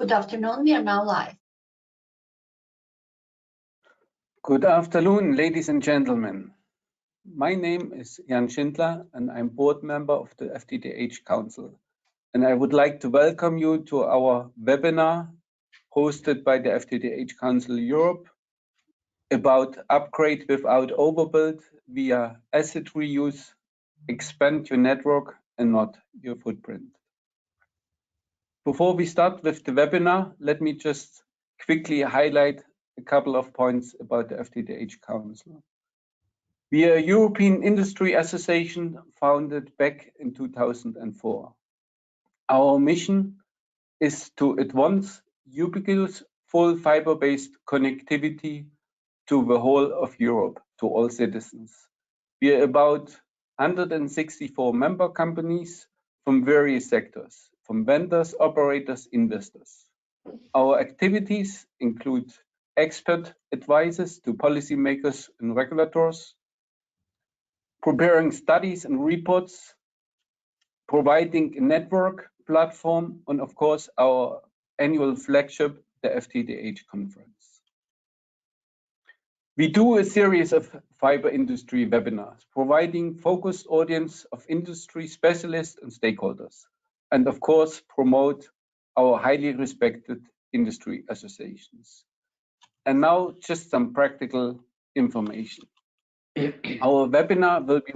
Good afternoon, we are now live. Good afternoon, ladies and gentlemen. My name is Jan Schindler and I'm board member of the FTTH Council. And I would like to welcome you to our webinar hosted by the FTTH Council Europe about upgrade without overbuild via asset reuse, expand your network and not your footprint. Before we start with the webinar, let me just quickly highlight a couple of points about the FTTH Council. We are a European industry association founded back in 2004. Our mission is to advance ubiquitous full fiber-based connectivity to the whole of Europe, to all citizens. We are about 164 member companies from various sectors, from vendors, operators, investors. Our activities include expert advices to policymakers and regulators, preparing studies and reports, providing a network platform, and of course our annual flagship, the FTTH conference. We do a series of fiber industry webinars, providing focused audience of industry specialists and stakeholders, and of course promote our highly respected industry associations. And now just some practical information. Our webinar will be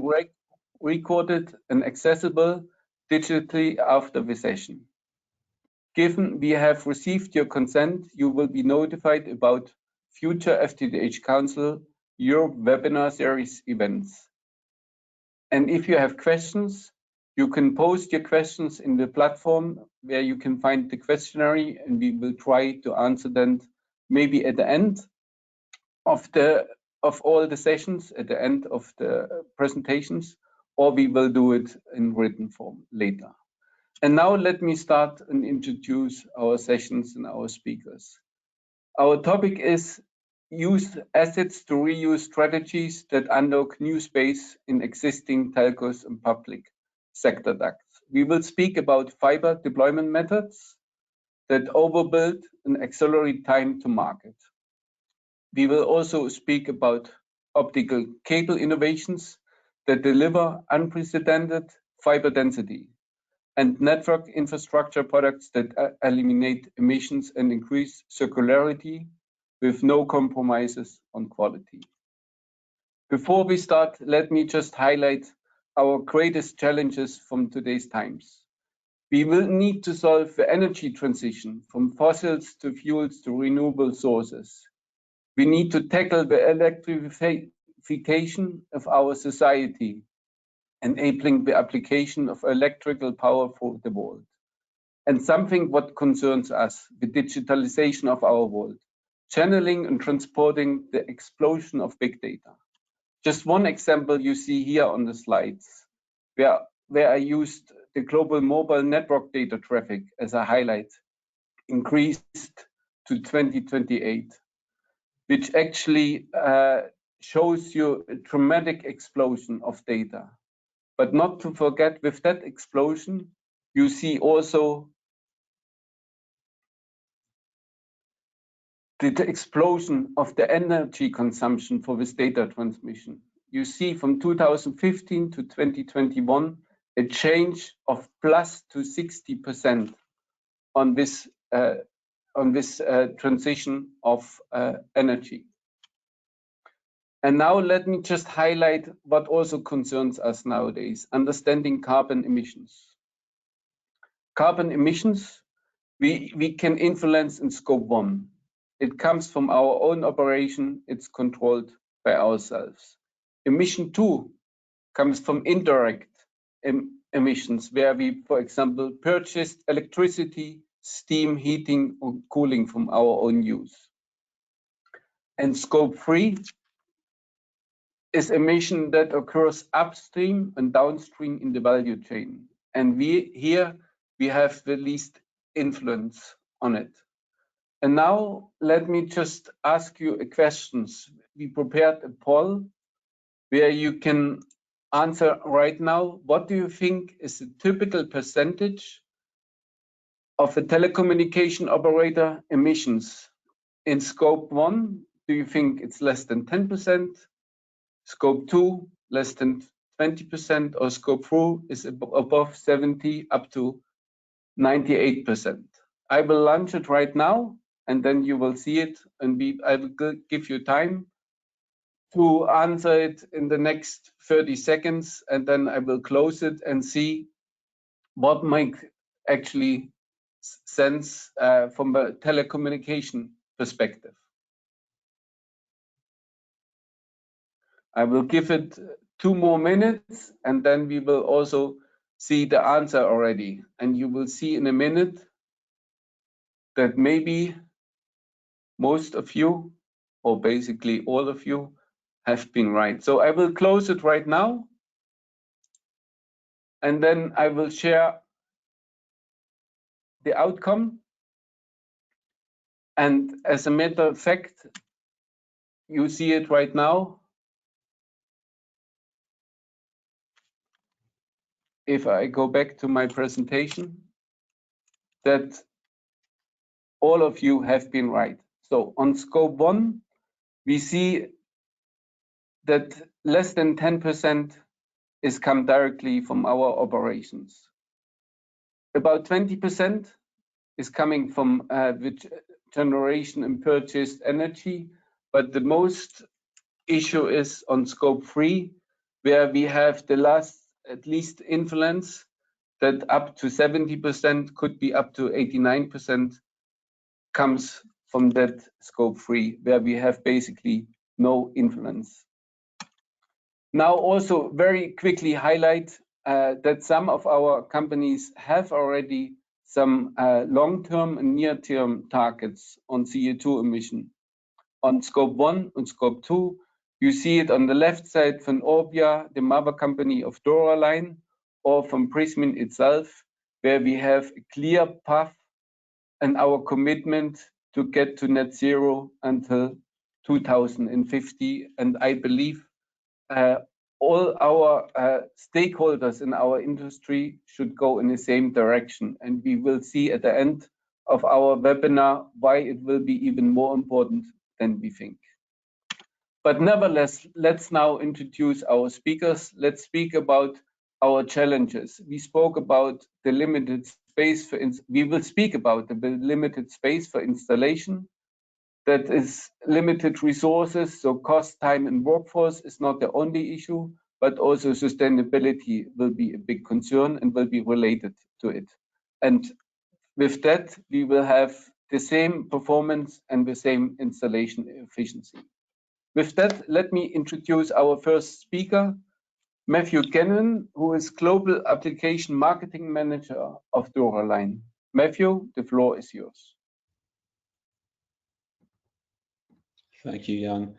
recorded and accessible digitally after the session. Given we have received your consent, you will be notified about future FTTH Council Europe webinar series events. And if you have questions, you can post your questions in the platform where you can find the questionnaire, and we will try to answer them maybe at the end of all the sessions, at the end of the presentations, or we will do it in written form later. And now let me start and introduce our sessions and our speakers. Our topic is use assets to reuse strategies that unlock new space in existing telcos and public sector ducts. We will speak about fiber deployment methods that overbuild and accelerate time to market. We will also speak about optical cable innovations that deliver unprecedented fiber density and network infrastructure products that eliminate emissions and increase circularity with no compromises on quality. Before we start, let me just highlight our greatest challenges from today's times. We will need to solve the energy transition from fossils to fuels to renewable sources. We need to tackle the electrification of our society, enabling the application of electrical power for the world. And something what concerns us, the digitalization of our world, channeling and transporting the explosion of big data. Just one example you see here on the slides, where I used the global mobile network data traffic as a highlight, increased to 2028. Which actually shows you a dramatic explosion of data. But not to forget, with that explosion, you see also the explosion of the energy consumption for this data transmission. You see from 2015 to 2021, a change of plus to 60% on this transition of energy. And now let me just highlight what also concerns us nowadays, understanding carbon emissions. Carbon emissions, we can influence in scope 1. It comes from our own operation, it's controlled by ourselves. Emission 2 comes from indirect emissions, where we, for example, purchased electricity, steam, heating, or cooling from our own use. And scope 3 is emission that occurs upstream and downstream in the value chain. And here we have the least influence on it. And now let me just ask you a questions. We prepared a poll where you can answer right now. What do you think is the typical percentage of a telecommunication operator emissions in scope 1, do you think it's less than 10%? Scope 2, less than 20%, or scope 3 is above 70 up to 98%? I will launch it right now, and then you will see it, and I will give you time to answer it in the next 30 seconds, and then I will close it and see what makes actually sense from a telecommunication perspective. I will give it 2 more minutes, and then we will also see the answer already. And you will see in a minute that maybe most of you, or basically all of you, have been right. So I will close it right now, and then I will share the outcome. And as a matter of fact, you see it right now. If I go back to my presentation, that all of you have been right. So on scope 1, we see that less than 10% is come directly from our operations. About 20% is coming from generation and purchased energy, but the most issue is on scope 3, where we have the last at least influence that up to 70%, could be up to 89%, comes from that scope 3, where we have basically no influence. Now also very quickly highlight that some of our companies have already some long-term and near-term targets on CO2 emission. On scope 1 and scope 2, you see it on the left side from Orbia, the mother company of Dura-Line, or from Prysmian itself, where we have a clear path and our commitment to get to net zero until 2050. And I believe all our stakeholders in our industry should go in the same direction. And we will see at the end of our webinar why it will be even more important than we think. But nevertheless, let's now introduce our speakers. Let's speak about our challenges. We spoke about the limited space we will speak about the limited space for installation. That is limited resources, so cost, time, and workforce is not the only issue, but also sustainability will be a big concern and will be related to it. And with that, we will have the same performance and the same installation efficiency. With that, let me introduce our first speaker, Matthew Gannon, who is Global Application Marketing Manager of Dura-Line. Matthew, the floor is yours. Thank you, Jan.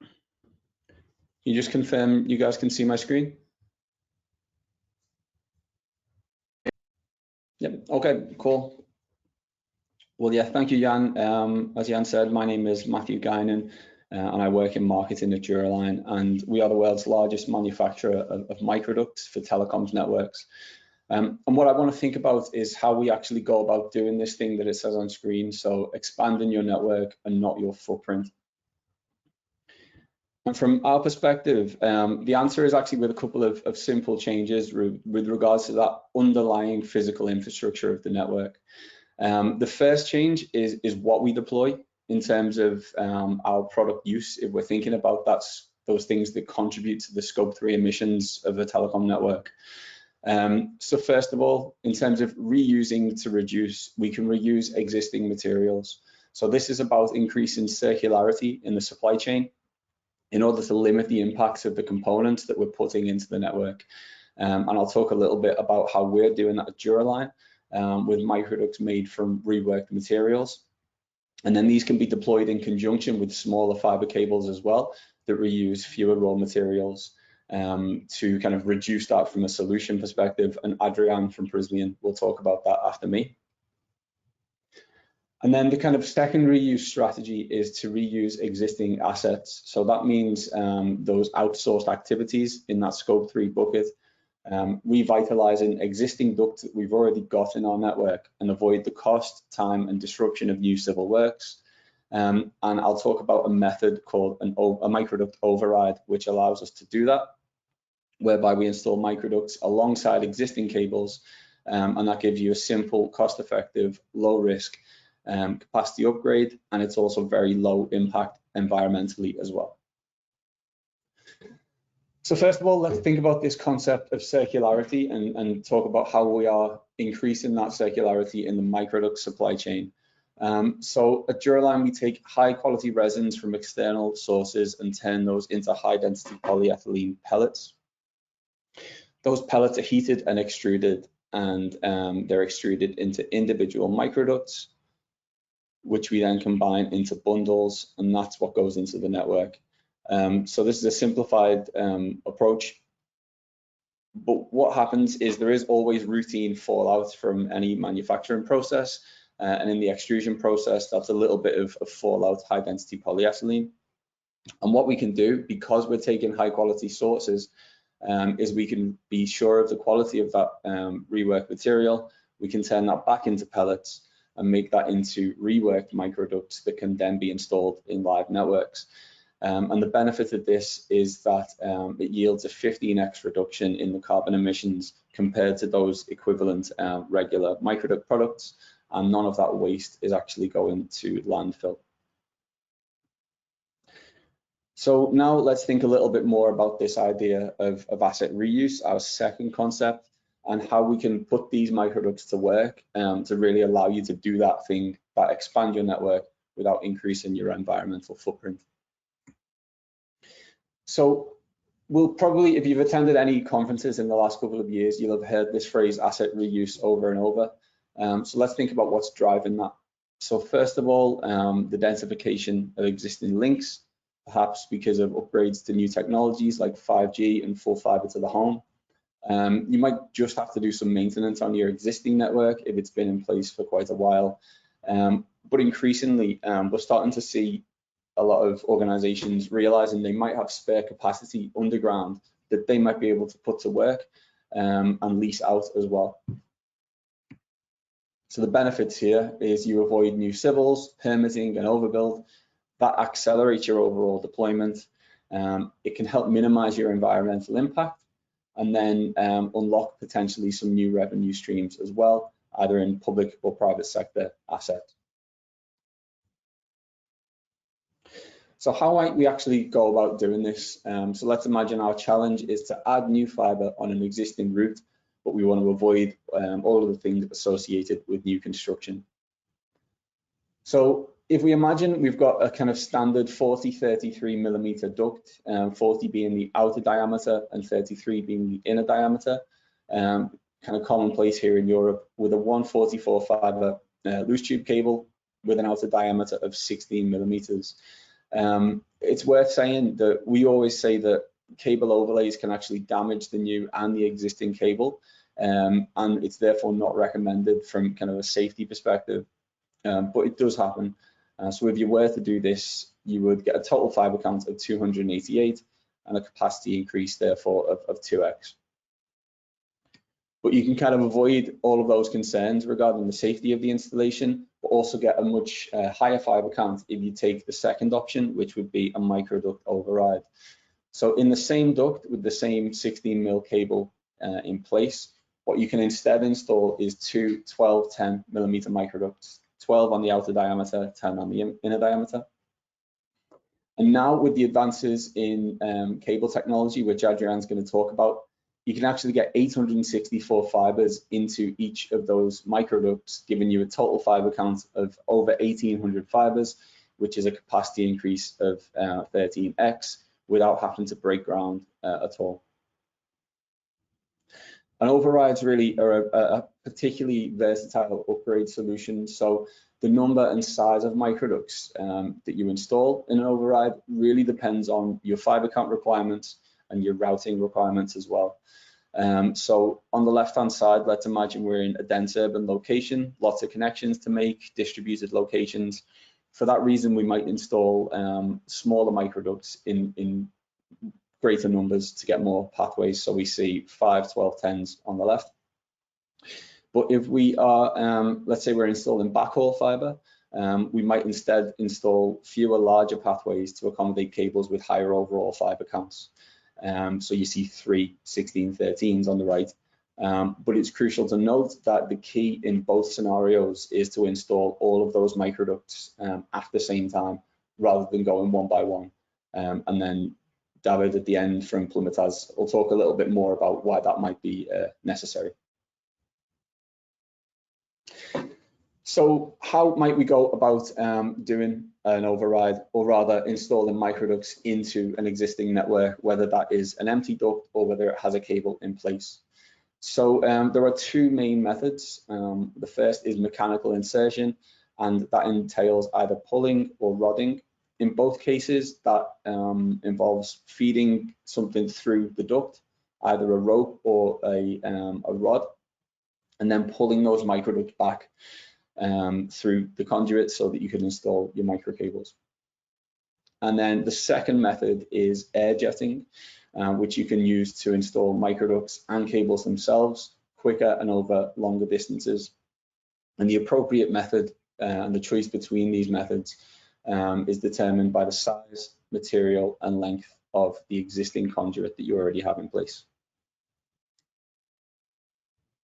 Can you just confirm you guys can see my screen? Yep, okay, cool. Well, yeah, thank you, Jan. As Jan said, my name is Matthew Guinan, and I work in marketing at Dura-Line, and we are the world's largest manufacturer of microducts for telecoms networks. And what I want to think about is how we actually go about doing this thing that it says on screen, so expanding your network and not your footprint. And from our perspective, the answer is actually with a couple of simple changes with regards to that underlying physical infrastructure of the network. The first change is what we deploy in terms of our product use. If we're thinking about those things that contribute to the scope 3 emissions of a telecom network. So first of all, in terms of reusing to reduce, we can reuse existing materials. So this is about increasing circularity in the supply chain in order to limit the impacts of the components that we're putting into the network. And I'll talk a little bit about how we're doing that at Dura-Line with microducts made from reworked materials. And then these can be deployed in conjunction with smaller fiber cables as well that reuse fewer raw materials to kind of reduce that from a solution perspective. And Adrian from Prysmian will talk about that after me. And then the kind of second reuse strategy is to reuse existing assets. So that means those outsourced activities in that scope 3 bucket. revitalizing existing ducts that we've already got in our network and avoid the cost, time, and disruption of new civil works. And I'll talk about a method called a microduct override, which allows us to do that, whereby we install microducts alongside existing cables, and that gives you a simple, cost-effective, low-risk capacity upgrade, and it's also very low impact environmentally as well. So first of all, let's think about this concept of circularity and talk about how we are increasing that circularity in the microduct supply chain. So at Duraline, we take high quality resins from external sources and turn those into high density polyethylene pellets. Those pellets are heated and extruded, and they're extruded into individual microducts, which we then combine into bundles, and that's what goes into the network. So this is a simplified approach, but what happens is there is always routine fallout from any manufacturing process, and in the extrusion process, that's a little bit of fallout high density polyethylene. And what we can do, because we're taking high quality sources, is we can be sure of the quality of that reworked material. We can turn that back into pellets and make that into reworked microducts that can then be installed in live networks. And the benefit of this is that it yields a 15x reduction in the carbon emissions compared to those equivalent regular microduct products, and none of that waste is actually going to landfill. So now let's think a little bit more about this idea of asset reuse, our second concept, and how we can put these microducts to work to really allow you to do that thing, that expand your network without increasing your environmental footprint. So we'll probably, if you've attended any conferences in the last couple of years, you'll have heard this phrase asset reuse over and over. So let's think about what's driving that. So first of all, the densification of existing links, perhaps because of upgrades to new technologies like 5G and full fiber to the home. You might just have to do some maintenance on your existing network if it's been in place for quite a while. But increasingly, we're starting to see a lot of organizations realizing they might have spare capacity underground that they might be able to put to work and lease out as well. So the benefits here is you avoid new civils, permitting and overbuild. That accelerates your overall deployment. It can help minimize your environmental impact and then unlock potentially some new revenue streams as well, either in public or private sector assets. So how might we actually go about doing this? So let's imagine our challenge is to add new fiber on an existing route, but we want to avoid all of the things associated with new construction. So if we imagine we've got a kind of standard 40-33 millimeter duct, 40 being the outer diameter and 33 being the inner diameter, kind of commonplace here in Europe, with a 144 fiber loose tube cable with an outer diameter of 16 millimeters. It's worth saying that we always say that cable overlays can actually damage the new and the existing cable, and it's therefore not recommended from kind of a safety perspective, but it does happen. So if you were to do this, you would get a total fiber count of 288 and a capacity increase therefore of 2x. But you can kind of avoid all of those concerns regarding the safety of the installation, but also get a much higher fiber count if you take the second option, which would be a microduct override. So in the same duct with the same 16 mil cable in place, what you can instead install is two 12-10 millimeter microducts, 12 on the outer diameter, 10 on the inner diameter. And now with the advances in cable technology, which Adrian's going to talk about, you can actually get 864 fibers into each of those microducts, giving you a total fiber count of over 1,800 fibers, which is a capacity increase of 13x without having to break ground at all. And overrides really are a particularly versatile upgrade solution. So the number and size of microducts that you install in an override really depends on your fiber count requirements and your routing requirements as well. So on the left-hand side, let's imagine we're in a dense urban location, lots of connections to make, distributed locations. For that reason, we might install smaller microducts in greater numbers to get more pathways. So we see 5, 12, 10s on the left. But if we are, let's say we're installing backhaul fiber, we might instead install fewer larger pathways to accommodate cables with higher overall fiber counts. So you see 3, 16, 13s on the right. But it's crucial to note that the key in both scenarios is to install all of those microducts at the same time, rather than going one by one. And then David at the end from Plymouth will talk a little bit more about why that might be necessary. So how might we go about doing an override, or rather installing microducts into an existing network, whether that is an empty duct or whether it has a cable in place? So there are two main methods. The first is mechanical insertion, and that entails either pulling or rodding. In both cases, that involves feeding something through the duct, either a rope or a rod, and then pulling those microducts back through the conduit so that you can install your microcables. And then the second method is air jetting, which you can use to install microducts and cables themselves quicker and over longer distances. And the appropriate method and the choice between these methods is determined by the size, material, and length of the existing conduit that you already have in place.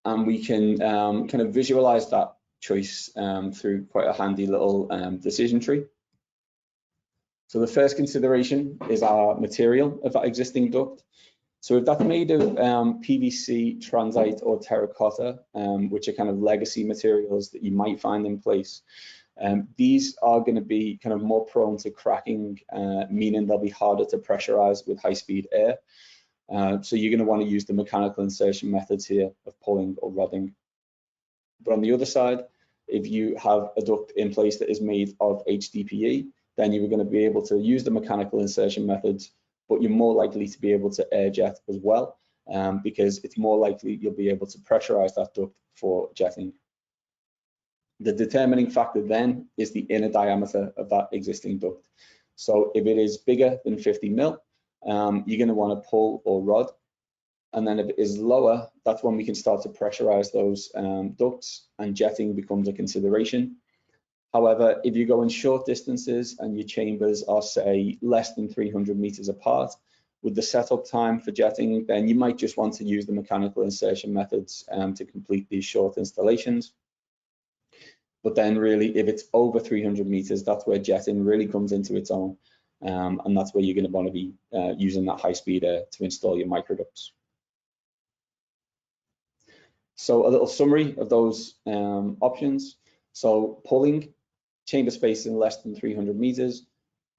And we can kind of visualize that choice through quite a handy little decision tree. So the first consideration is our material of that existing duct. So if that's made of PVC, transite, or terracotta, which are kind of legacy materials that you might find in place, these are going to be kind of more prone to cracking, meaning they'll be harder to pressurize with high-speed air. So you're going to want to use the mechanical insertion methods here of pulling or rodding. But on the other side, if you have a duct in place that is made of HDPE, then you're going to be able to use the mechanical insertion methods, but you're more likely to be able to air jet as well, because it's more likely you'll be able to pressurize that duct for jetting. The determining factor then is the inner diameter of that existing duct. So if it is bigger than 50 mil, you're going to want to pull or rod. And then if it is lower, that's when we can start to pressurize those ducts, and jetting becomes a consideration. However, if you go in short distances and your chambers are, say, less than 300 meters apart, with the setup time for jetting, then you might just want to use the mechanical insertion methods to complete these short installations. But then really, if it's over 300 meters, that's where jetting really comes into its own. And that's where you're going to want to be using that high-speed air to install your microducts. So a little summary of those options. So pulling, chamber spacing less than 300 meters,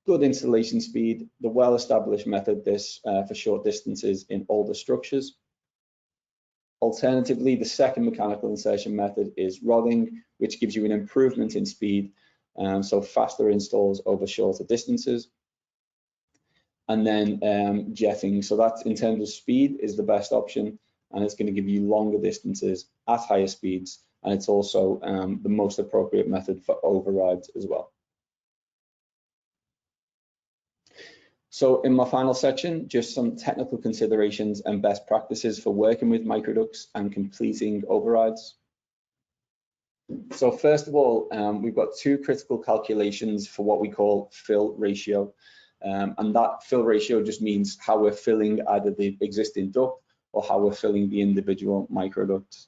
good installation speed, the well-established method this for short distances in older structures. Alternatively, the second mechanical insertion method is rodding, which gives you an improvement in speed, so faster installs over shorter distances. And then jetting, so that in terms of speed is the best option, and it's going to give you longer distances at higher speeds, and it's also the most appropriate method for overrides as well. So in my final section, just some technical considerations and best practices for working with microducts and completing overrides. So first of all, we've got two critical calculations for what we call fill ratio. And that fill ratio just means how we're filling either the existing duct or how we're filling the individual microducts.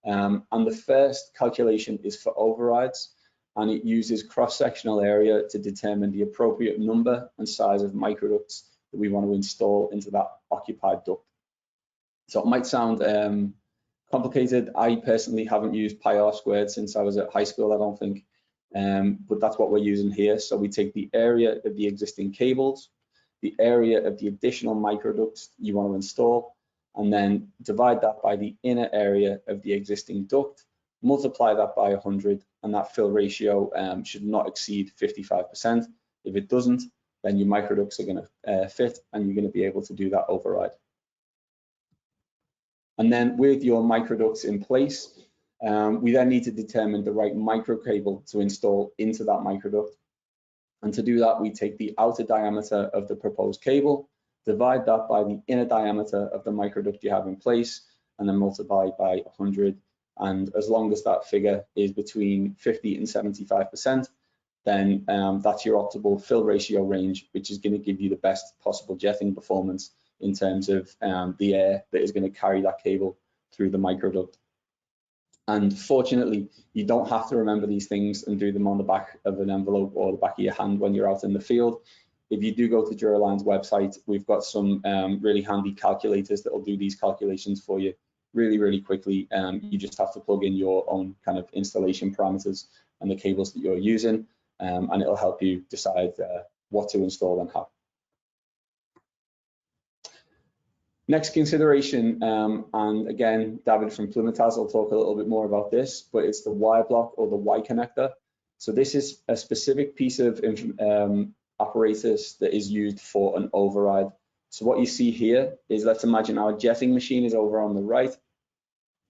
And the first calculation is for overrides, and it uses cross-sectional area to determine the appropriate number and size of microducts that we want to install into that occupied duct. So it might sound complicated. I personally haven't used pi r squared since I was at high school, I don't think, but that's what we're using here. So we take the area of the existing cables, the area of the additional microducts you want to install, and then divide that by the inner area of the existing duct, multiply that by 100, and that fill ratio should not exceed 55%. If it doesn't, then your microducts are going to fit, and you're going to be able to do that override. And then with your microducts in place, we then need to determine the right microcable to install into that microduct. And to do that, we take the outer diameter of the proposed cable divide that by the inner diameter of the microduct you have in place, and then multiply by 100. And as long as that figure is between 50 and 75%, then that's your optimal fill ratio range, which is going to give you the best possible jetting performance in terms of the air that is going to carry that cable through the microduct. And fortunately, you don't have to remember these things and do them on the back of an envelope or the back of your hand when you're out in the field. If you do go to Duraline's website, we've got some really handy calculators that will do these calculations for you really quickly. You just have to plug in your own kind of installation parameters and the cables that you're using, and it'll help you decide what to install and how. Next consideration, and again, David from Plumitas will talk a little bit more about this, but it's the Y block or the Y connector. So this is a specific piece of apparatus that is used for an override. So what you see here is, let's imagine our jetting machine is over on the right.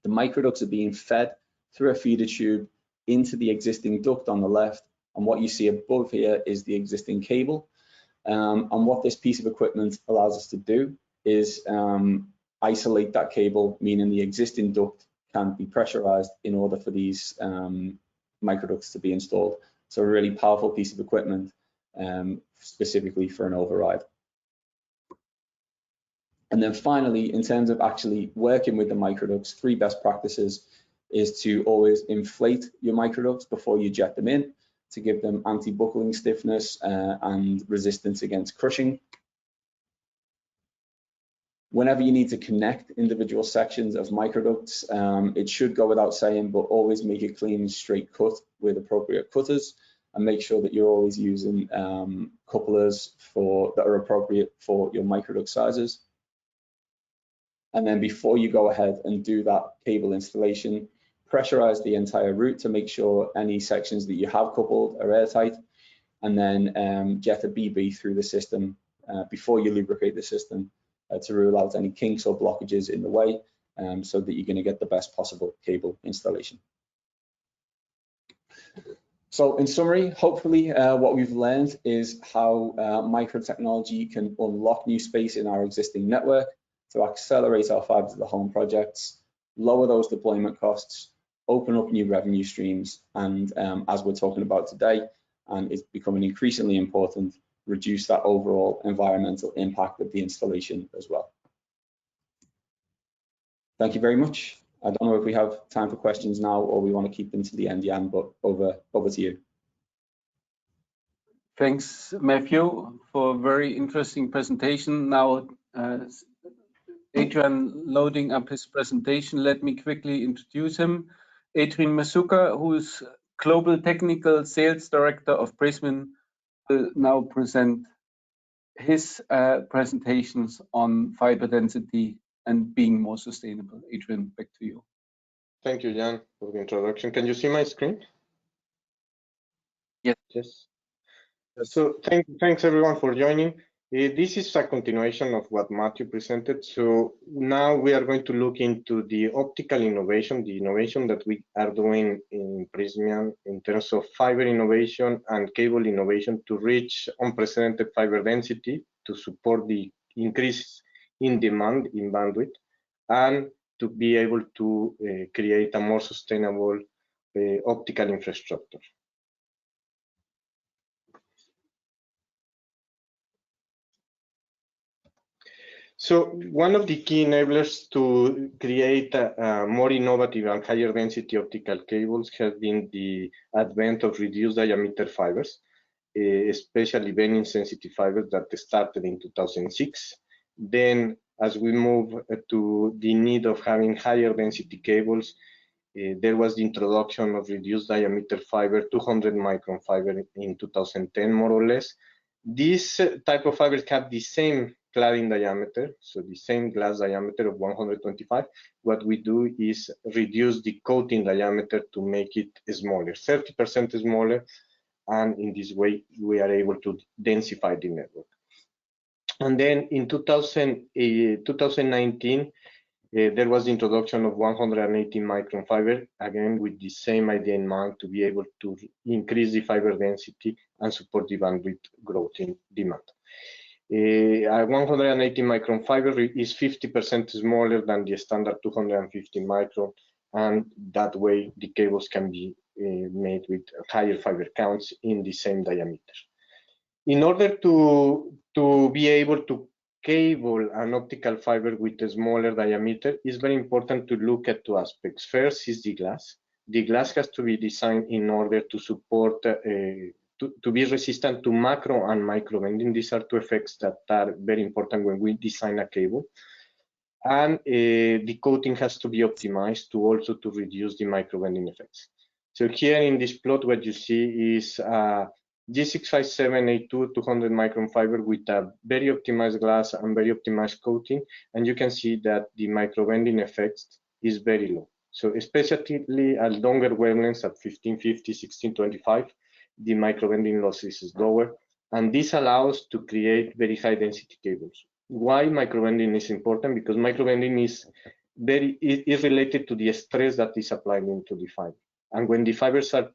The microducts are being fed through a feeder tube into the existing duct on the left. And what you see above here is the existing cable. And what this piece of equipment allows us to do is isolate that cable, meaning the existing duct can be pressurized in order for these microducts to be installed. So a really powerful piece of equipment specifically for an override. And then finally, in terms of actually working with the microducts, 3 best practices is to always inflate your microducts before you jet them in, to give them anti-buckling stiffness and resistance against crushing. Whenever you need to connect individual sections of microducts, it should go without saying, but always make a clean, straight cut with appropriate cutters, and make sure that you're always using couplers that are appropriate for your microduct sizes. And then before you go ahead and do that cable installation, pressurize the entire route to make sure any sections that you have coupled are airtight, and then jet a BB through the system before you lubricate the system to rule out any kinks or blockages in the way, so that you're going to get the best possible cable installation. So in summary, hopefully what we've learned is how microtechnology can unlock new space in our existing network to accelerate our fiber to the home projects, lower those deployment costs, open up new revenue streams, and as we're talking about today, and it's becoming increasingly important, reduce that overall environmental impact of the installation as well. Thank you very much. I don't know if we have time for questions now or we want to keep them to the end, Jan, but over to you. Thanks, Matthew, for a very interesting presentation. Now, Adrian loading up his presentation. Let me quickly introduce him. Adrian Masuka, who is Global Technical Sales Director of Prysmian, will now present his presentations on fiber density and being more sustainable. Adrian, back to you. Thank you, Jan, for the introduction. Can you see my screen? Yes. Yes. So thanks everyone for joining. This is a continuation of what Matthew presented. So now we are going to look into the optical innovation, the innovation that we are doing in Prysmian in terms of fiber innovation and cable innovation to reach unprecedented fiber density to support the increase in demand in bandwidth and to be able to create a more sustainable optical infrastructure. So one of the key enablers to create more innovative and higher density optical cables has been the advent of reduced diameter fibers, especially bending sensitive fibers that started in 2006. Then as we move to the need of having higher density cables, there was the introduction of reduced diameter fiber, 200 micron fiber in 2010, more or less. This type of fibers have the same cladding diameter, so the same glass diameter of 125. What we do is reduce the coating diameter to make it smaller, 30% smaller, and in this way we are able to densify the network. And then in 2019, there was the introduction of 180 micron fiber, again with the same idea in mind, to be able to increase the fiber density and support the bandwidth growth in demand. A 180 micron fiber is 50% smaller than the standard 250 micron, and that way the cables can be made with higher fiber counts in the same diameter. In order to be able to cable an optical fiber with a smaller diameter, it's very important to look at two aspects. First is the glass. The glass has to be designed in order to support, to be resistant to macro and micro bending. These are two effects that are very important when we design a cable. And the coating has to be optimized to also to reduce the micro bending effects. So here in this plot, what you see is G657A2 200 micron fiber with a very optimized glass and very optimized coating, and you can see that the microbending effects is very low. So especially at longer wavelengths at 1550, 1625, the microbending loss is lower, and this allows to create very high density cables. Why microbending is important? Because microbending is related to the stress that is applied into the fiber. And when the fibers are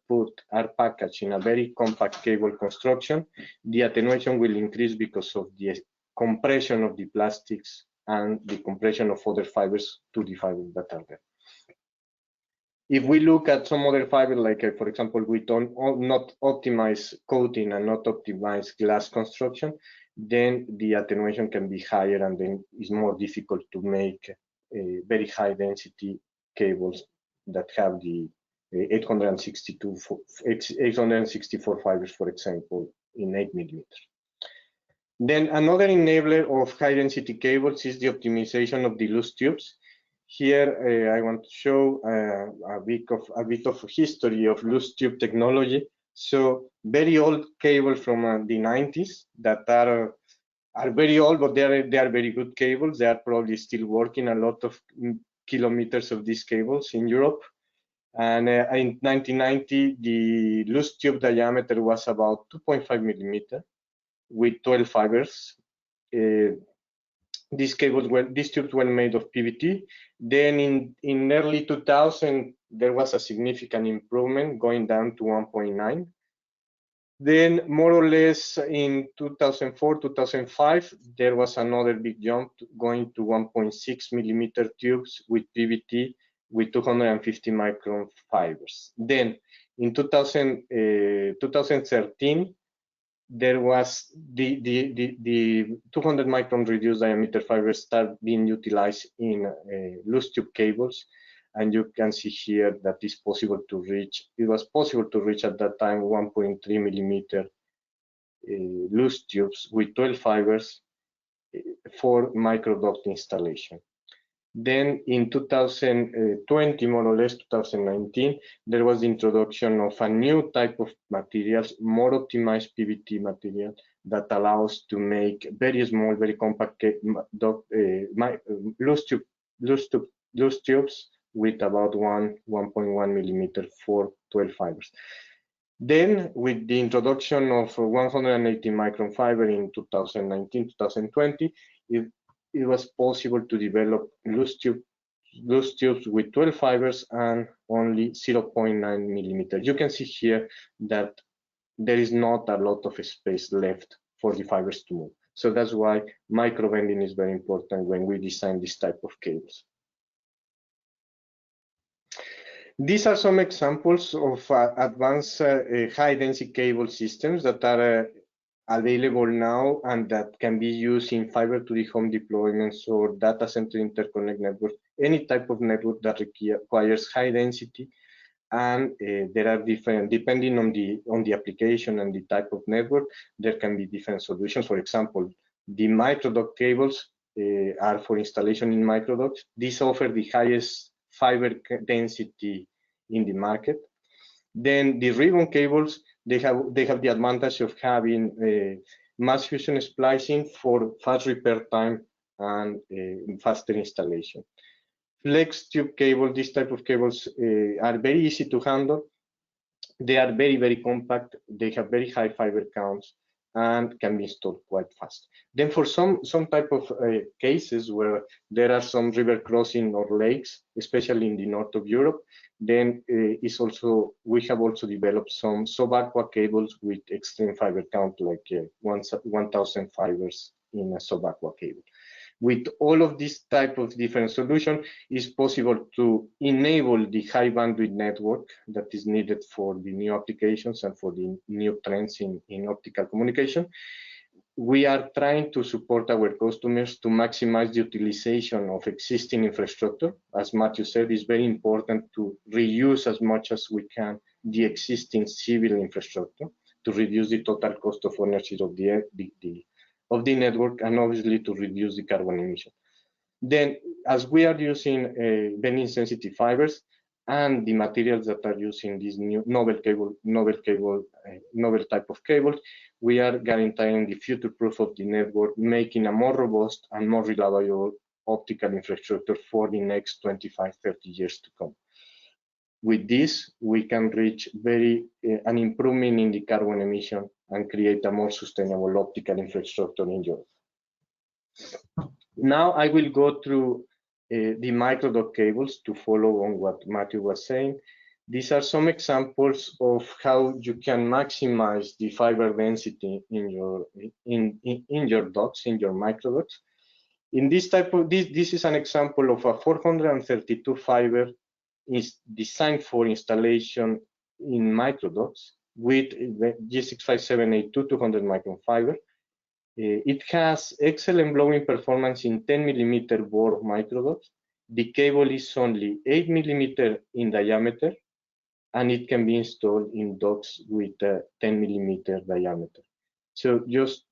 packaged in a very compact cable construction, the attenuation will increase because of the compression of the plastics and the compression of other fibers to the fibers that are there. If we look at some other fiber, like for example, we don't not optimize coating and not optimize glass construction, then the attenuation can be higher, and then it's more difficult to make very high density cables that have the 864 fibers, for example, in 8 millimeters. Then another enabler of high density cables is the optimization of the loose tubes. Here I want to show a bit of history of loose tube technology. So very old cable from the 90s that are very old, but they are very good cables. They are probably still working, a lot of kilometers of these cables in Europe. And in 1990, the loose tube diameter was about 2.5 millimeter with 12 fibers. These tubes were made of PVT. Then in early 2000, there was a significant improvement, going down to 1.9. Then more or less in 2004, 2005, there was another big jump going to 1.6 millimeter tubes with PVT with 250 micron fibers. Then in 2013, there was the 200 micron reduced diameter fibers start being utilized in loose tube cables, and you can see here that it's possible to reach. It was possible to reach at that time 1.3 millimeter loose tubes with 12 fibers for microduct installation. Then in 2020, more or less 2019, there was the introduction of a new type of materials, more optimized PVT material that allows to make very small, very compact loose tubes with about 1.1 millimeter for 12 fibers. Then with the introduction of 180 micron fiber in 2019, 2020, it was possible to develop loose tubes with 12 fibers and only 0.9 millimeter. You can see here that there is not a lot of space left for the fibers to move. So that's why microbending is very important when we design this type of cables. These are some examples of advanced high-density cable systems that are available now and that can be used in fiber-to-the-home deployments or data center interconnect network, any type of network that requires high density. And there are different, depending on the application and the type of network, there can be different solutions. For example, the microduct cables are for installation in microducts. These offer the highest fiber density in the market. Then the ribbon cables, they have the advantage of having mass fusion splicing for fast repair time and faster installation. Flex tube cable, this type of cables are very easy to handle. They are very, very compact. They have very high fiber counts and can be installed quite fast. Then for some type of cases where there are some river crossing or lakes, especially in the north of Europe, then we have also developed some sub-aqua cables with extreme fiber count, like 1,000 fibers in a sub-aqua cable. With all of this type of different solution, it's possible to enable the high bandwidth network that is needed for the new applications and for the new trends in optical communication. We are trying to support our customers to maximize the utilization of existing infrastructure. As Matthew said, it's very important to reuse as much as we can the existing civil infrastructure to reduce the total cost of ownership of the network, and obviously to reduce the carbon emission. Then, as we are using bending sensitive fibers and the materials that are using these new novel type of cables, we are guaranteeing the future proof of the network, making a more robust and more reliable optical infrastructure for the next 25, 30 years to come. With this, we can reach an improvement in the carbon emission and create a more sustainable optical infrastructure in Europe. Now I will go through the microduct cables to follow on what Matthew was saying. These are some examples of how you can maximize the fiber density in your ducts, in your microducts. In this type of this is an example of a 432 fiber is designed for installation in microducts with G65782 200 micron fiber. It has excellent blowing performance in 10 millimeter bore microducts. The cable is only 8 millimeter in diameter, and it can be installed in ducts with 10 millimeter diameter. So just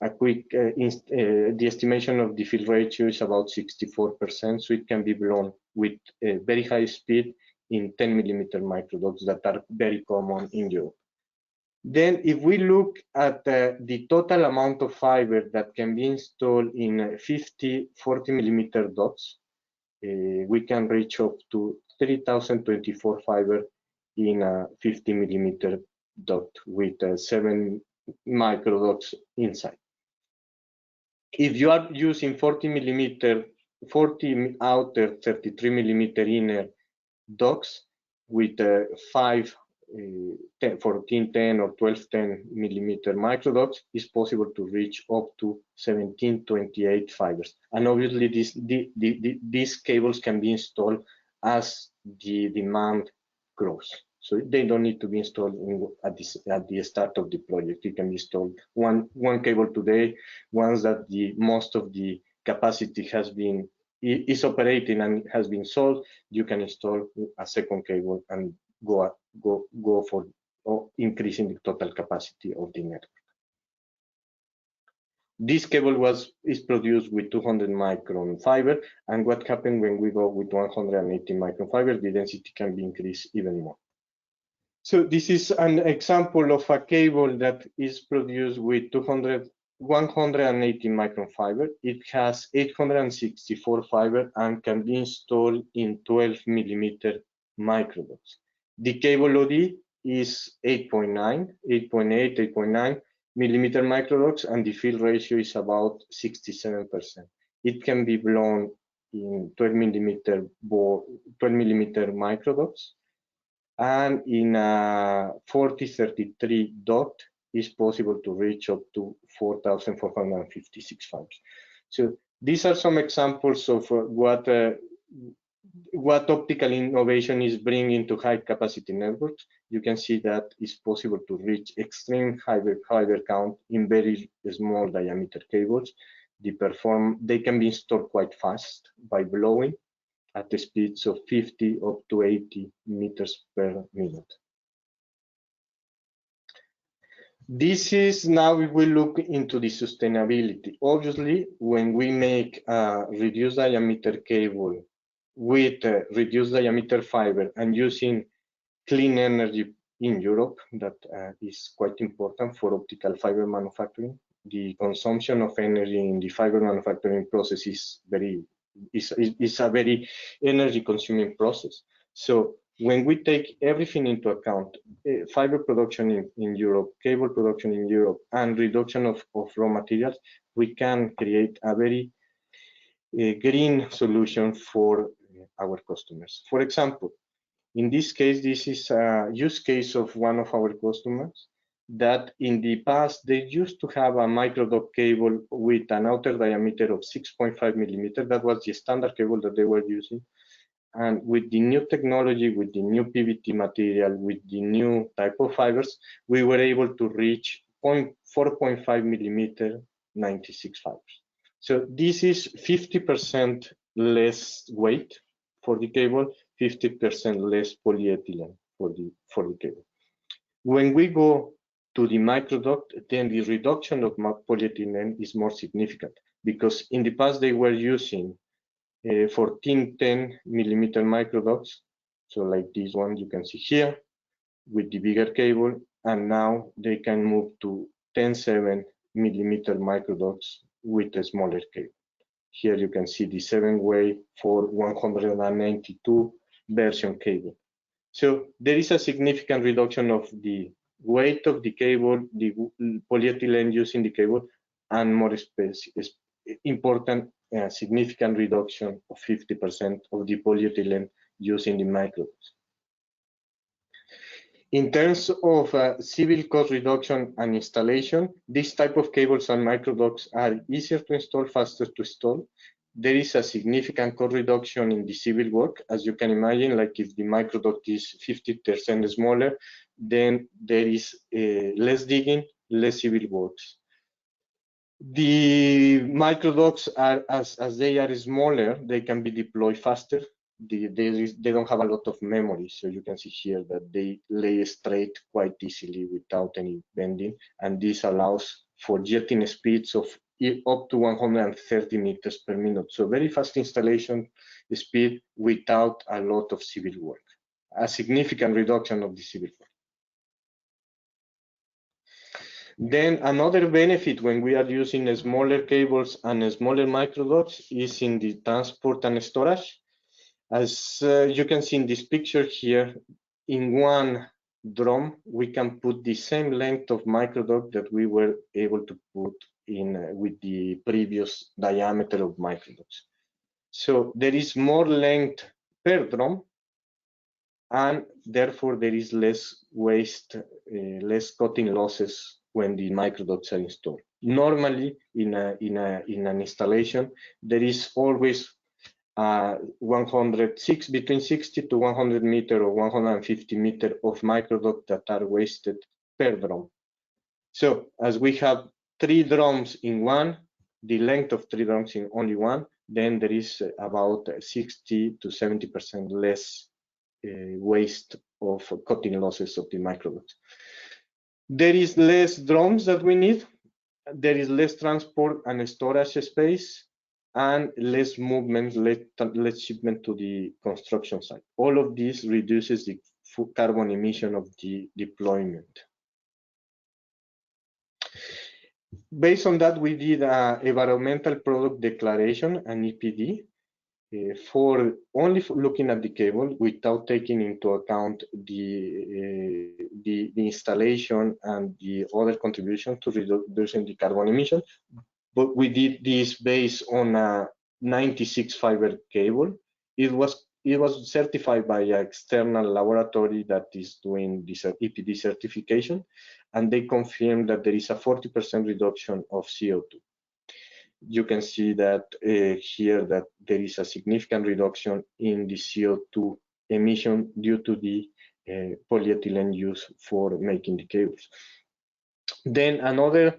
a quick, the estimation of the fill ratio is about 64%, so it can be blown with very high speed in 10 millimeter microducts that are very common in Europe. Then if we look at the total amount of fiber that can be installed in 40 millimeter ducts, we can reach up to 3024 fiber in a 50 millimeter duct with 7 microducts inside. If you are using 40 outer, 33 millimeter inner ducts with 1410 or 1210 millimeter microducts, it's possible to reach up to 1728 fibers. And obviously these cables can be installed as the demand grows. So they don't need to be installed at the start of the project. It can be installed one cable today. Once that most of the capacity is operating and has been sold, you can install a second cable and go for increasing the total capacity of the network. This cable is produced with 200 micron fiber, and what happens when we go with 180 micron fiber, the density can be increased even more. So this is an example of a cable that is produced with 180 micron fiber. It has 864 fiber and can be installed in 12 millimeter microducts. The cable OD is 8.8, 8.9 millimeter microducts, and the fill ratio is about 67%. It can be blown in 12 millimeter microducts, and in a 4033 duct is possible to reach up to 4,456 fibers. So these are some examples of what optical innovation is bringing to high capacity networks. You can see that it's possible to reach extreme fiber count in very small diameter cables. They can be installed quite fast by blowing at the speeds of 50 up to 80 meters per minute. This is now we will look into the sustainability. Obviously, when we make a reduced diameter cable with reduced diameter fiber and using clean energy in Europe, that is quite important for optical fiber manufacturing. The consumption of energy in the fiber manufacturing process is a very energy consuming process. So when we take everything into account, fiber production in Europe, cable production in Europe, and reduction of raw materials, we can create a very green solution for our customers. For example, in this case, this is a use case of one of our customers. that in the past they used to have a microduct cable with an outer diameter of 6.5 millimeter. That was the standard cable that they were using. And with the new technology, with the new PVT material, with the new type of fibers, we were able to reach 4.5 millimeter 96 fibers. So this is 50% less weight for the cable, 50% less polyethylene for the cable. When we go to the microduct, then the reduction of polyethylene is more significant, because in the past they were using 1410 millimeter microducts, so like this one you can see here with the bigger cable, and now they can move to 107 millimeter microducts with a smaller cable. Here you can see the 7-way for 192 version cable. So there is a significant reduction of the weight of the cable, the polyethylene used in the cable, and more important, significant reduction of 50% of the polyethylene used in the microducts. In terms of civil cost reduction and installation, this type of cables and microducts are easier to install, faster to install. There is a significant cost reduction in the civil work. As you can imagine, like if the microduct is 50% smaller, then there is less digging, less civil works. The microducts are, as they are smaller, they can be deployed faster. They don't have a lot of memory, so you can see here that they lay straight quite easily without any bending, and this allows for jetting speeds of up to 130 meters per minute. So very fast installation speed without a lot of civil work, a significant reduction of the civil work. Then another benefit when we are using smaller cables and smaller microducts is in the transport and storage. As you can see in this picture here, in one drum, we can put the same length of microduct that we were able to put in with the previous diameter of microducts. So there is more length per drum, and therefore there is less waste, less cutting losses when the microducts are installed. Normally, in an installation, there is always between 60 to 100 meter or 150 meter of microduct that are wasted per drum. So as we have 3 drums in one, the length of 3 drums in only one, then there is about 60 to 70% less waste of cutting losses of the microducts. There is less drums that we need. There is less transport and storage space, and less movement, less shipment to the construction site. All of this reduces the carbon emission of the deployment. Based on that, we did an environmental product declaration, an EPD, for looking at the cable without taking into account the installation and the other contribution to reducing the carbon emission. But we did this based on a 96 fiber cable. It was certified by an external laboratory that is doing this EPD certification, and they confirmed that there is a 40% reduction of CO2. You can see that here that there is a significant reduction in the CO2 emission due to the polyethylene used for making the cables. Then another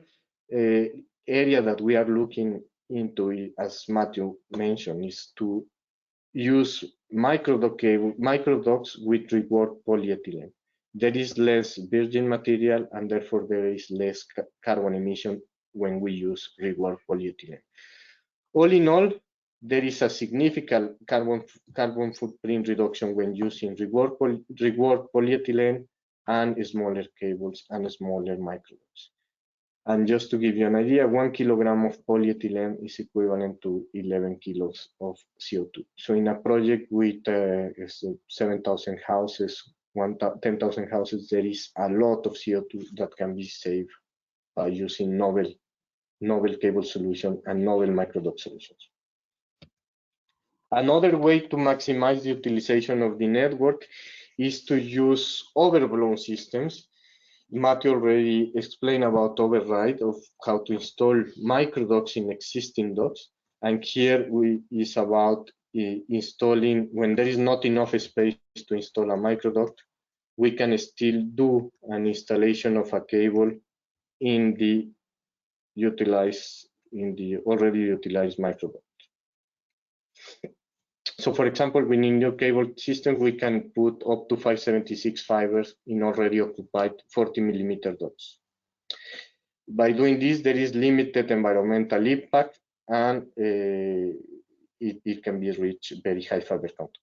area that we are looking into, as Matthew mentioned, is to use microducts with reworked polyethylene. There is less virgin material, and therefore there is less carbon emission when we use reworked polyethylene. All in all, there is a significant carbon footprint reduction when using reworked polyethylene and smaller cables and smaller microducts. And just to give you an idea, 1 kilogram of polyethylene is equivalent to 11 kilos of CO2. So in a project with 7,000 houses, 10,000 houses, there is a lot of CO2 that can be saved by using novel cable solution and novel microduct solutions. Another way to maximize the utilization of the network is to use overblown systems. Matthew already explained about override of how to install microdocs in existing docs. And here is about installing, when there is not enough space to install a microdoc, we can still do an installation of a cable in the already utilized microdoc. So for example, within your cable system, we can put up to 576 fibers in already occupied 40 millimeter dots. By doing this, there is limited environmental impact and it can be reached very high fiber count.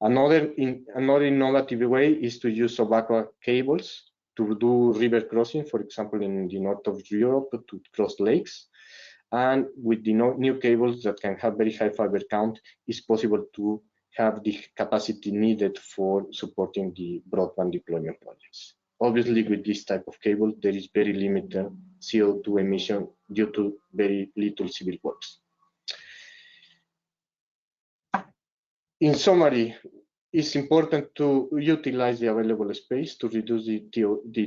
Another innovative way is to use subaqueous cables to do river crossing, for example, in the north of Europe to cross lakes. And with the new cables that can have very high fiber count, it's possible to have the capacity needed for supporting the broadband deployment projects. Obviously, with this type of cable, there is very limited CO2 emission due to very little civil works. In summary, it's important to utilize the available space to reduce the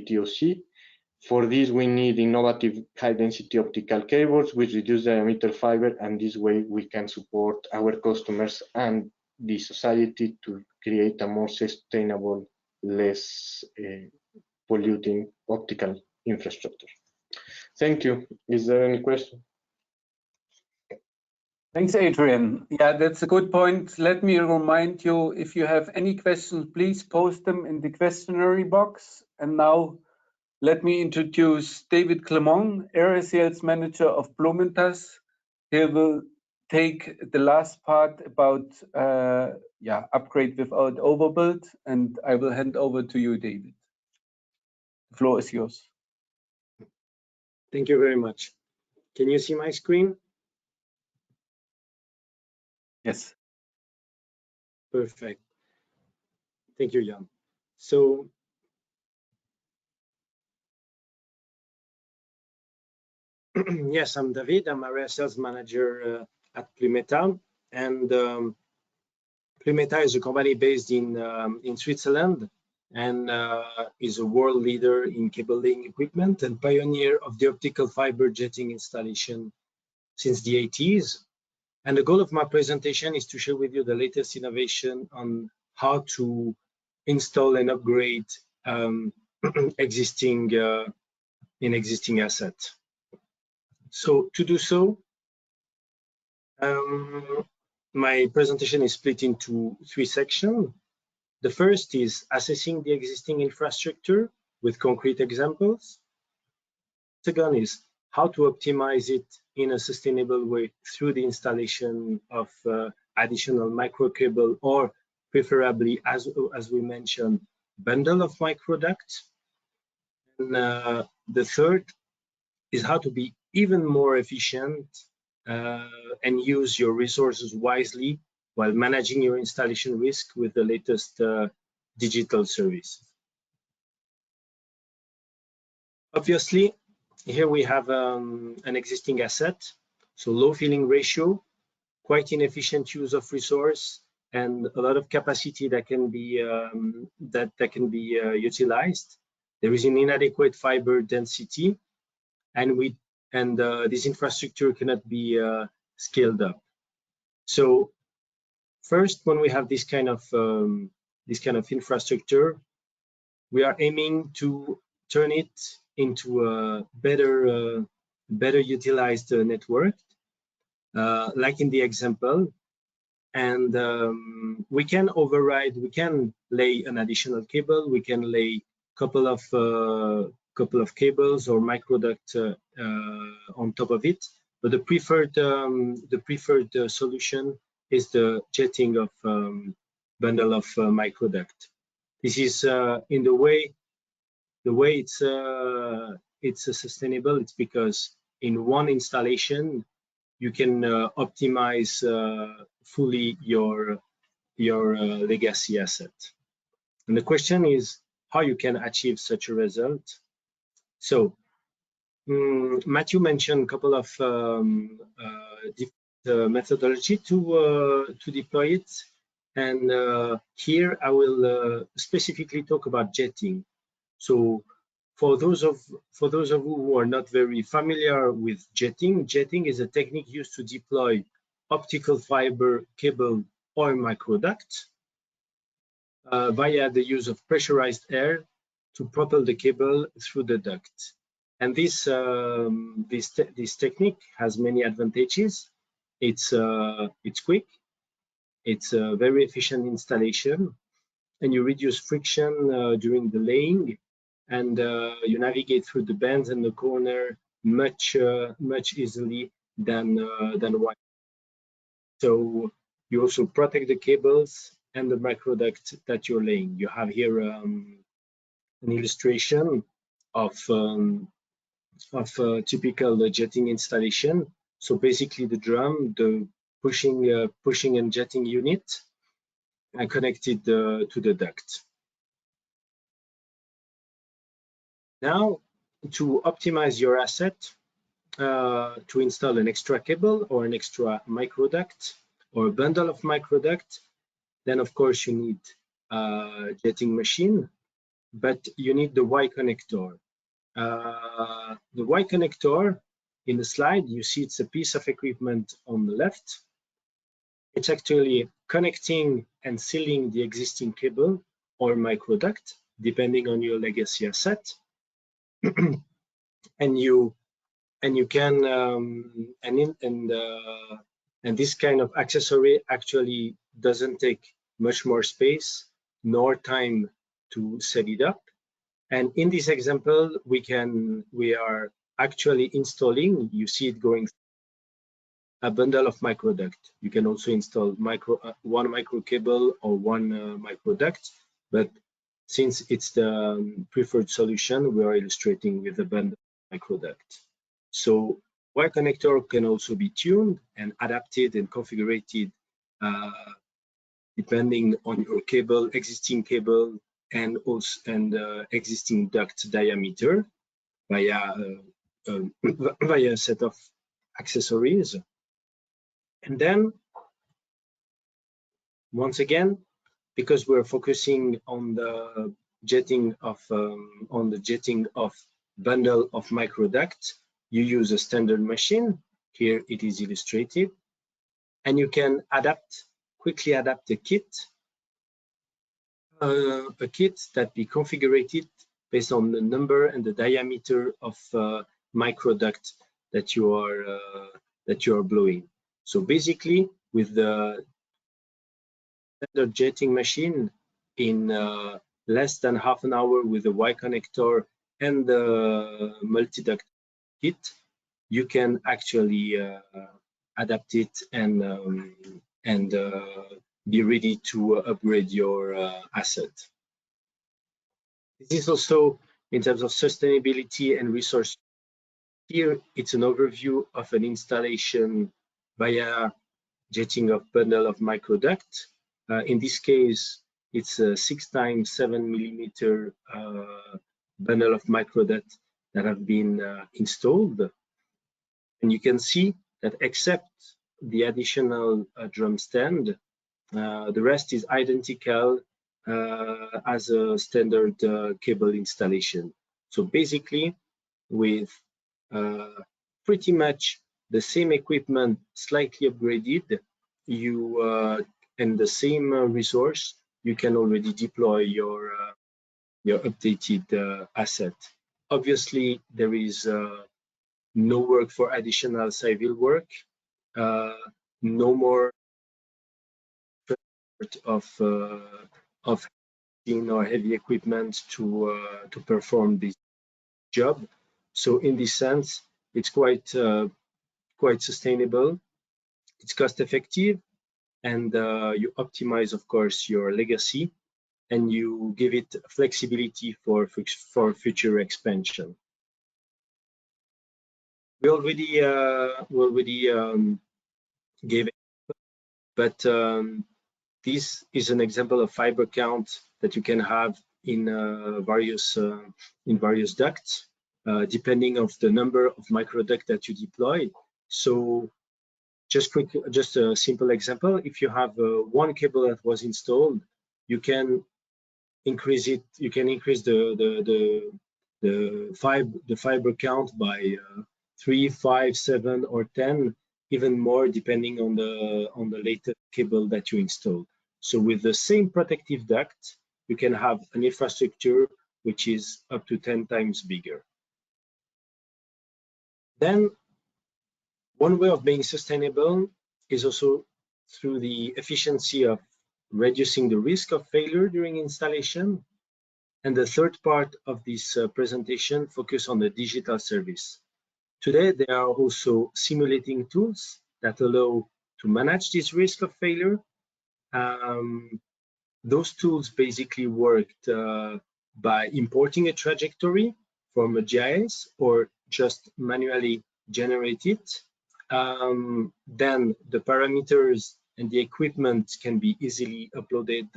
TOC. For this, we need innovative high-density optical cables with reduced diameter fiber, and this way we can support our customers and the society to create a more sustainable, less polluting optical infrastructure. Thank you. Is there any question? Thanks, Adrian. Yeah, that's a good point. Let me remind you, if you have any questions, please post them in the questionnaire box. And now let me introduce David Clement, Area Sales Manager of Blumenthal. He will take the last part about upgrade without overbuild, and I will hand over to you, David. The floor is yours. Thank you very much. Can you see my screen? Yes. Perfect. Thank you, Jan. So yes, I'm David. I'm area sales manager at Blumenthal, and Blumenthal is a company based in Switzerland, and is a world leader in cabling equipment and pioneer of the optical fiber jetting installation since the 80s. And the goal of my presentation is to share with you the latest innovation on how to install and upgrade existing assets. So to do so, my presentation is split into 3 sections. The first is assessing the existing infrastructure with concrete examples. Second is how to optimize it in a sustainable way through the installation of additional micro cable, or preferably, as we mentioned, bundle of microducts. And the third is how to be even more efficient and use your resources wisely while managing your installation risk with the latest digital service. Obviously, here we have an existing asset, so low filling ratio, quite inefficient use of resource, and a lot of capacity that can be utilized. There is an inadequate fiber density, and this infrastructure cannot be scaled up. So first, when we have this kind of infrastructure, we are aiming to turn it into a better utilized network, like in the example. And we can override. We can lay an additional cable. We can lay couple of cables or microduct on top of it. But the preferred solution is the jetting of bundle of microduct. This is in the way it's sustainable. It's because in one installation you can optimize fully your legacy asset. And the question is how you can achieve such a result. So Matthew mentioned a couple of methodology to deploy it, and here I will specifically talk about jetting. So For those of you who are not very familiar with jetting, jetting is a technique used to deploy optical fiber cable or microduct via the use of pressurized air to propel the cable through the duct. And this technique has many advantages. It's quick, it's a very efficient installation, and you reduce friction during the laying, and you navigate through the bends and the corner much easily than wire. So you also protect the cables and the microduct that you're laying. You have here an illustration of typical jetting installation. So basically the drum, the pushing and jetting unit, and connected to the duct. Now, to optimize your asset, to install an extra cable or an extra microduct or a bundle of microduct, then of course you need a jetting machine, but you need the Y connector. The Y connector in the slide, you see it's a piece of equipment on the left. It's actually connecting and sealing the existing cable or microduct, depending on your legacy asset. And this kind of accessory actually doesn't take much more space nor time to set it up. And in this example, we are actually installing, you see it going, a bundle of microduct. You can also install one micro cable or one microduct, but since it's the preferred solution, we are illustrating with a bundle of microduct. So Y connector can also be tuned and adapted and configured depending on your cable, existing cable, and also existing duct diameter via a set of accessories. And then, once again, because we're focusing on the jetting of bundle of microduct, you use a standard machine. Here it is illustrated, and you can quickly adapt a kit that be configured based on the number and the diameter of microduct that you are blowing. So basically, with the standard jetting machine, in less than half an hour with the Y connector and the multi-duct kit, you can actually adapt it and be ready to upgrade your asset. This is also in terms of sustainability and resource. Here, it's an overview of an installation via jetting of bundle of microduct. In this case, it's a 6x7mm bundle of microduct that have been installed. And you can see that except the additional drum stand, the rest is identical as a standard cable installation. So basically, with pretty much the same equipment, slightly upgraded, and the same resource, you can already deploy your updated asset. Obviously, there is no work for additional civil work, no more of heavy equipment to perform this job. So in this sense, it's quite sustainable. It's cost effective, and you optimize, of course, your legacy, and you give it flexibility for future expansion. We already gave it, but this is an example of fiber count that you can have in various ducts, depending of the number of microduct that you deploy. So just a simple example, if you have one cable that was installed, you can increase it. You can increase the the fiber count by 3, 5, 7, or 10, even more depending on the latest cable that you install. So with the same protective duct, you can have an infrastructure which is up to 10 times bigger. Then one way of being sustainable is also through the efficiency of reducing the risk of failure during installation. And the third part of this presentation focus on the digital service. Today, there are also simulating tools that allow to manage this risk of failure. Those tools basically worked by importing a trajectory from a GIS or just manually generate it. Then the parameters and the equipment can be easily uploaded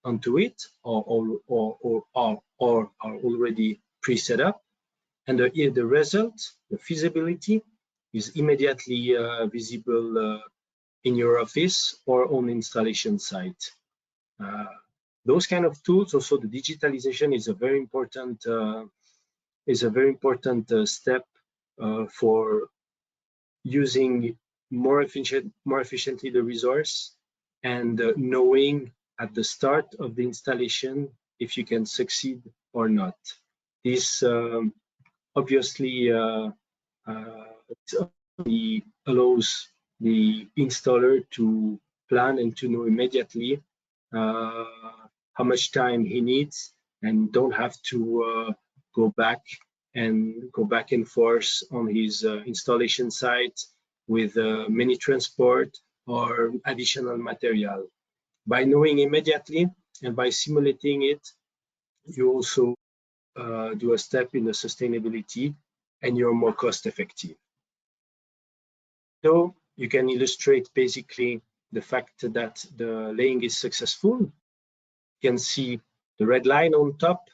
onto it or are already pre-set up. And the result, the feasibility, is immediately visible in your office or on installation site. Those kind of tools, also the digitalization is a very important step for using more efficiently the resource and knowing at the start of the installation if you can succeed or not. This obviously allows the installer to plan and to know immediately how much time he needs and don't have to go back and forth on his installation site with many transport or additional material. By knowing immediately and by simulating it, you also do a step in the sustainability and you're more cost effective. So you can illustrate basically the fact that the laying is successful. You can see the red line on top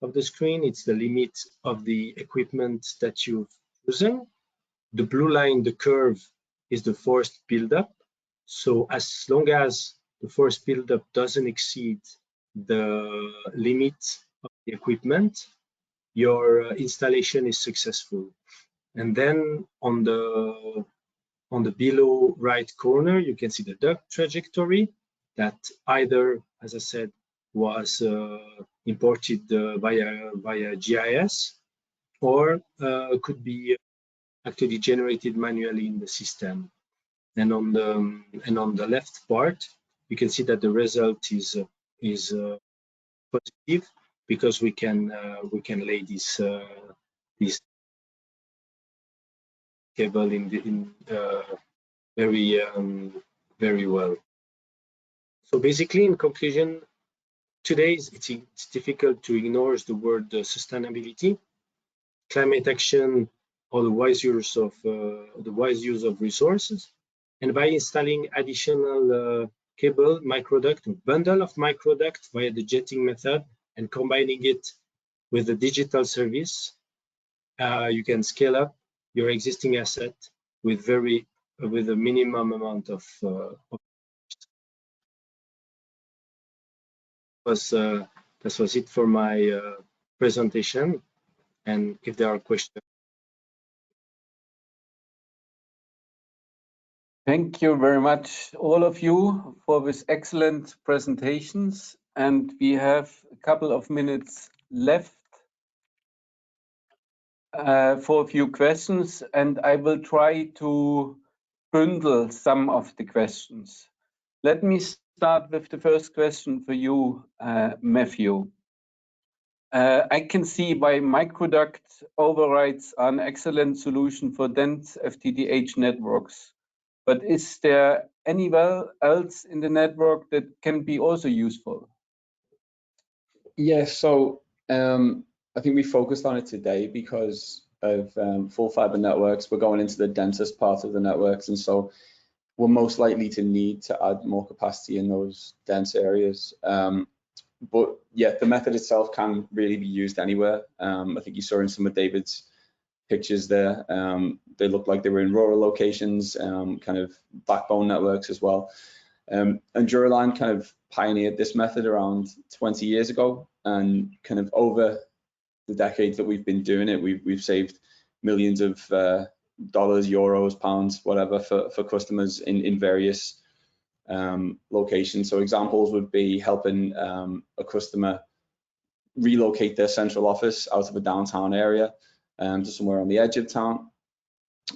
of the screen. It's the limit of the equipment that you've chosen. The blue line, the curve, is the forced buildup. So as long as the forced buildup doesn't exceed the limit of the equipment, your installation is successful. And then on the below right corner, you can see the duct trajectory that either, as I said, was imported via GIS or could be actually generated manually in the system. And on the left part, you can see that the result is positive because we can lay this cable in very well. So basically, in conclusion, today it's difficult to ignore the word sustainability, climate action, or the wise use of resources. And by installing additional cable, microduct, or bundle of microduct via the jetting method and combining it with the digital service, you can scale up your existing asset with a minimum amount of that was it for my presentation. And if there are questions. Thank you very much, all of you, for these excellent presentations. And we have a couple of minutes left for a few questions, and I will try to bundle some of the questions. Let me start with the first question for you, Matthew. I can see why microduct overrides are an excellent solution for dense FTTH networks. But is there anywhere else in the network that can be also useful? Yes, so I think we focused on it today because of full fiber networks. We're going into the densest part of the networks, and so we're most likely to need to add more capacity in those dense areas. But yeah, the method itself can really be used anywhere. I think you saw in some of David's pictures there, they looked like they were in rural locations, kind of backbone networks as well. And Duraline kind of pioneered this method around 20 years ago, and kind of over decades that we've been doing it, we've saved millions of dollars, euros, pounds, whatever, for customers in various locations. So examples would be helping a customer relocate their central office out of a downtown area to somewhere on the edge of town,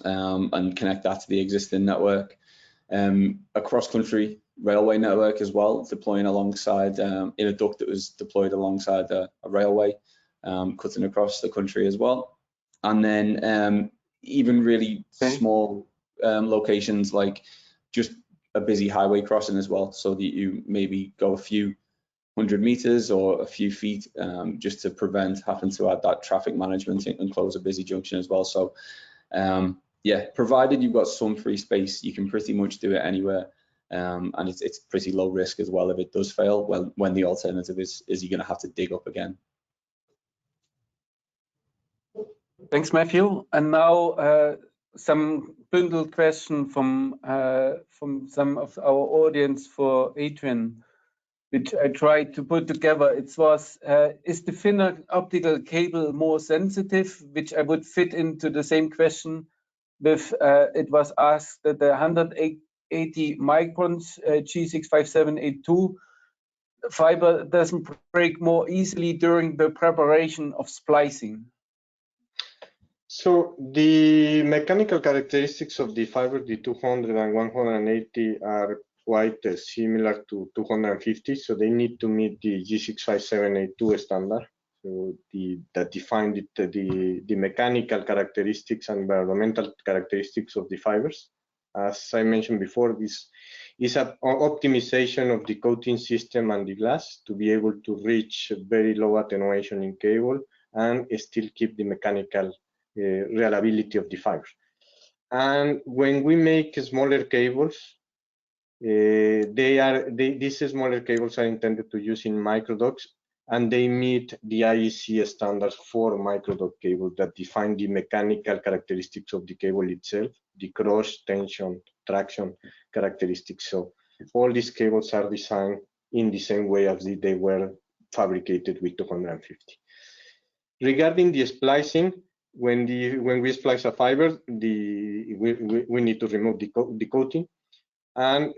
and connect that to the existing network. A cross-country railway network as well, deploying alongside in a duct that was deployed alongside a railway, cutting across the country as well. And then even really small locations like just a busy highway crossing as well, so that you maybe go a few 100 meters or a few feet, just to prevent having to add that traffic management and close a busy junction as well. So yeah, provided you've got some free space, you can pretty much do it anywhere, and it's pretty low risk as well if it does fail. Well, when the alternative is you're going to have to dig up again. Thanks, Matthew. And now some bundled question from some of our audience for Adrian, which I tried to put together. It was, is the thinner optical cable more sensitive? Which I would fit into the same question with, it was asked that the 180 microns G65782 fiber doesn't break more easily during the preparation of splicing. So the mechanical characteristics of the fiber, the 200 and 180, are quite similar to 250, so they need to meet the G65782 standard, so that define the mechanical characteristics and environmental characteristics of the fibers. As I mentioned before, this is an optimization of the coating system and the glass to be able to reach very low attenuation in cable and still keep the mechanical reliability of the fibers. And when we make smaller cables, these smaller cables are intended to use in microducts, and they meet the IEC standards for microduct cable that define the mechanical characteristics of the cable itself, the cross, tension, traction characteristics. So all these cables are designed in the same way as they were fabricated with 250. Regarding the splicing, when we splice a fiber, we need to remove the coating, and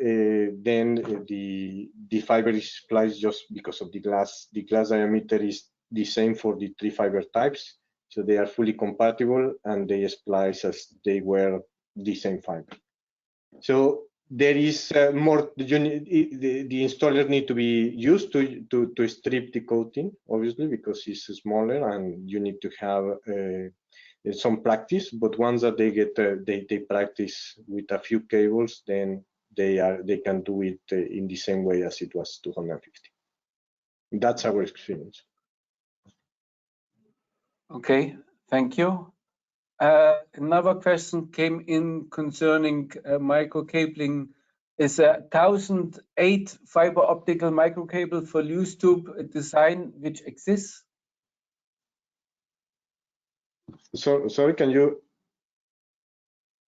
then the fiber is spliced just because of the glass. The glass diameter is the same for the three fiber types, so they are fully compatible and they splice as they were the same fiber. So there is more. The installer need to be used to strip the coating, obviously, because it's smaller and you need to have some practice. But once that they get they practice with a few cables, then they can do it in the same way as it was 250. That's our experience. Okay, thank you. Another question came in concerning microcabling. Is a 1008 fiber optical microcable for loose tube a design which exists? So sorry, can you?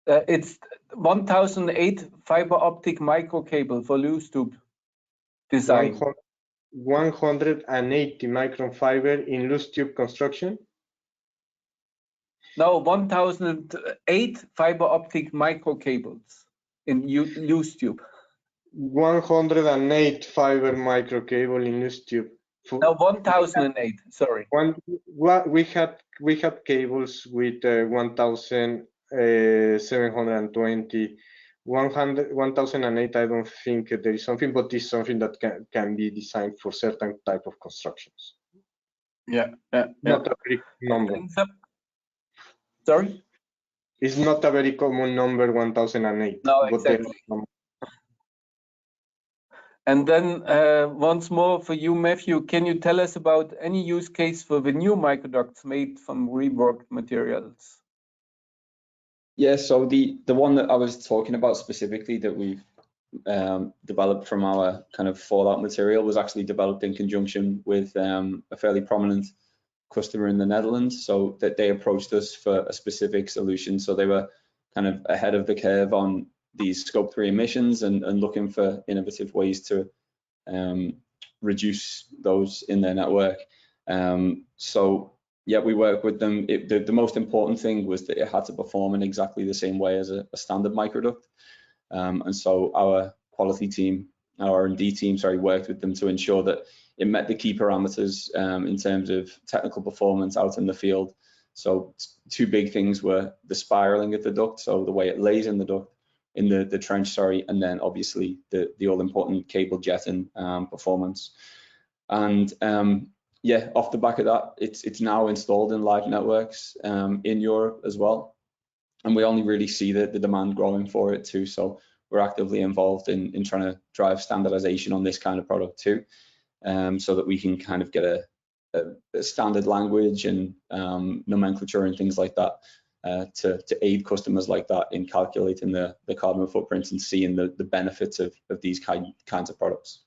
It's 1008 fiber optic microcable for loose tube design. 180 micron fiber in loose tube construction? No, 1008 fiber optic microcables in loose tube. 108 fiber microcable in loose tube. No, 1008. Sorry. We had cables with 1720. 1008. I don't think there is something, but it's something that can be designed for certain type of constructions. Yeah. Not a very number. Sorry? It's not a very common number, 1008. No, exactly. And then once more for you, Matthew, can you tell us about any use case for the new microducts made from reworked materials? Yeah, so the one that I was talking about specifically that we've developed from our kind of fallout material was actually developed in conjunction with a fairly prominent customer in the Netherlands, so that they approached us for a specific solution. So they were kind of ahead of the curve on these scope 3 emissions and looking for innovative ways to reduce those in their network. So yeah, we work with them. The most important thing was that it had to perform in exactly the same way as a standard microduct. And so our quality team, our R&D team, sorry, worked with them to ensure that it met the key parameters in terms of technical performance out in the field. So two big things were the spiraling of the duct, so the way it lays in the duct, in the trench, sorry, and then obviously the all-important cable jetting performance. And yeah, off the back of that, it's now installed in live networks in Europe as well. And we only really see the demand growing for it too. So we're actively involved in trying to drive standardization on this kind of product too, so that we can kind of get a standard language and nomenclature and things like that to aid customers like that in calculating the carbon footprint and seeing the benefits of these kinds of products.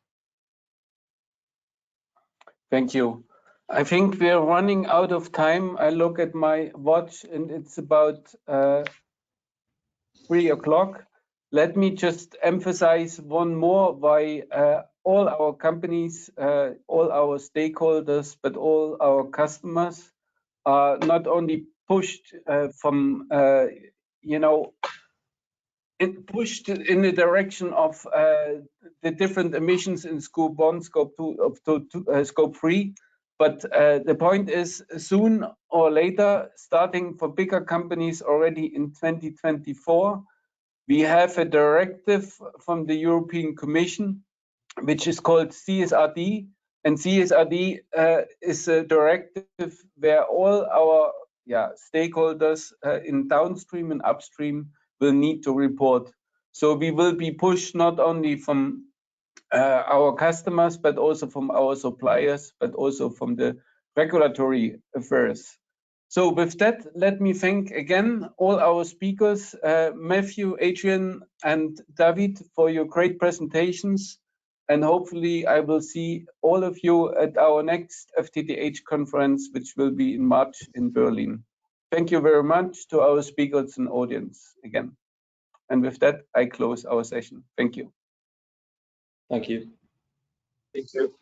Thank you. I think we're running out of time. I look at my watch and it's about 3 o'clock. Let me just emphasize one more why all our companies, all our stakeholders, but all our customers are not only pushed from, pushed in the direction of the different emissions in Scope 1, Scope 2, Scope 3. But the point is, soon or later, starting for bigger companies already in 2024, we have a directive from the European Commission, which is called CSRD. And CSRD is a directive where all our stakeholders in downstream and upstream will need to report. So we will be pushed not only from our customers, but also from our suppliers, but also from the regulatory affairs. So with that, let me thank again all our speakers, Matthew, Adrian, and David, for your great presentations. And hopefully I will see all of you at our next FTTH conference, which will be in March in Berlin. Thank you very much to our speakers and audience again. And with that, I close our session. Thank you. Thank you. Thank you.